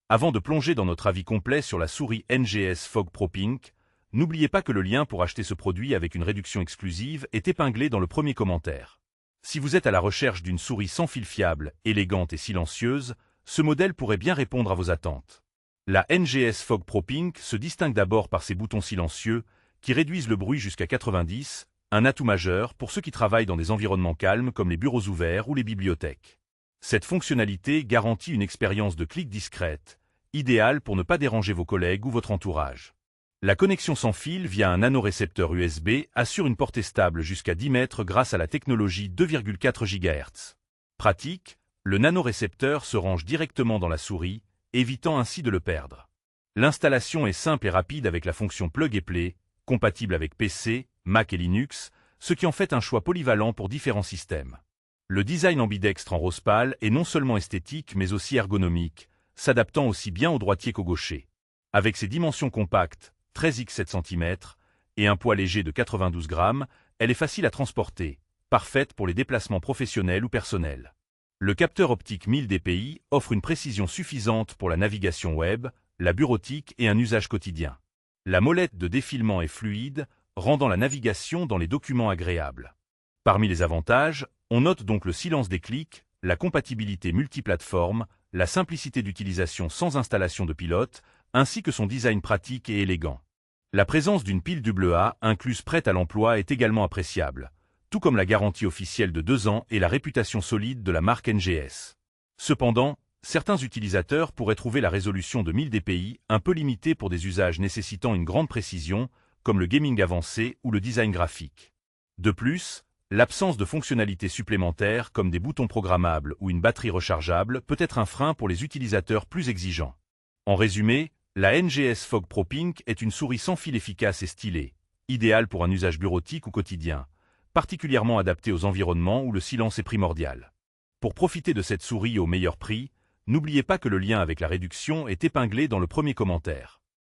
Avant de plonger dans notre avis complet sur la souris NGS Fog Pro Pink, n'oubliez pas que le lien pour acheter ce produit avec une réduction exclusive est épinglé dans le premier commentaire. Si vous êtes à la recherche d'une souris sans fil fiable, élégante et silencieuse, ce modèle pourrait bien répondre à vos attentes. La NGS Fog Pro Pink se distingue d'abord par ses boutons silencieux qui réduisent le bruit jusqu'à 90, un atout majeur pour ceux qui travaillent dans des environnements calmes comme les bureaux ouverts ou les bibliothèques. Cette fonctionnalité garantit une expérience de clic discrète, idéale pour ne pas déranger vos collègues ou votre entourage. La connexion sans fil via un nanorécepteur USB assure une portée stable jusqu'à 10 mètres grâce à la technologie 2,4 GHz. Pratique, le nanorécepteur se range directement dans la souris, évitant ainsi de le perdre. L'installation est simple et rapide avec la fonction Plug and Play, compatible avec PC, Mac et Linux, ce qui en fait un choix polyvalent pour différents systèmes. Le design ambidextre en rose pâle est non seulement esthétique mais aussi ergonomique, s'adaptant aussi bien aux droitiers qu'aux gauchers. Avec ses dimensions compactes, 13 x 7 cm, et un poids léger de 92 grammes, elle est facile à transporter, parfaite pour les déplacements professionnels ou personnels. Le capteur optique 1000 dpi offre une précision suffisante pour la navigation web, la bureautique et un usage quotidien. La molette de défilement est fluide, rendant la navigation dans les documents agréable. Parmi les avantages, on note donc le silence des clics, la compatibilité multiplateforme, la simplicité d'utilisation sans installation de pilote, ainsi que son design pratique et élégant. La présence d'une pile AA incluse prête à l'emploi est également appréciable, tout comme la garantie officielle de 2 ans et la réputation solide de la marque NGS. Cependant, certains utilisateurs pourraient trouver la résolution de 1000 dpi un peu limitée pour des usages nécessitant une grande précision, comme le gaming avancé ou le design graphique. De plus, l'absence de fonctionnalités supplémentaires comme des boutons programmables ou une batterie rechargeable peut être un frein pour les utilisateurs plus exigeants. En résumé, la NGS Fog Pro Pink est une souris sans fil efficace et stylée, idéale pour un usage bureautique ou quotidien, particulièrement adaptée aux environnements où le silence est primordial. Pour profiter de cette souris au meilleur prix, n'oubliez pas que le lien avec la réduction est épinglé dans le premier commentaire.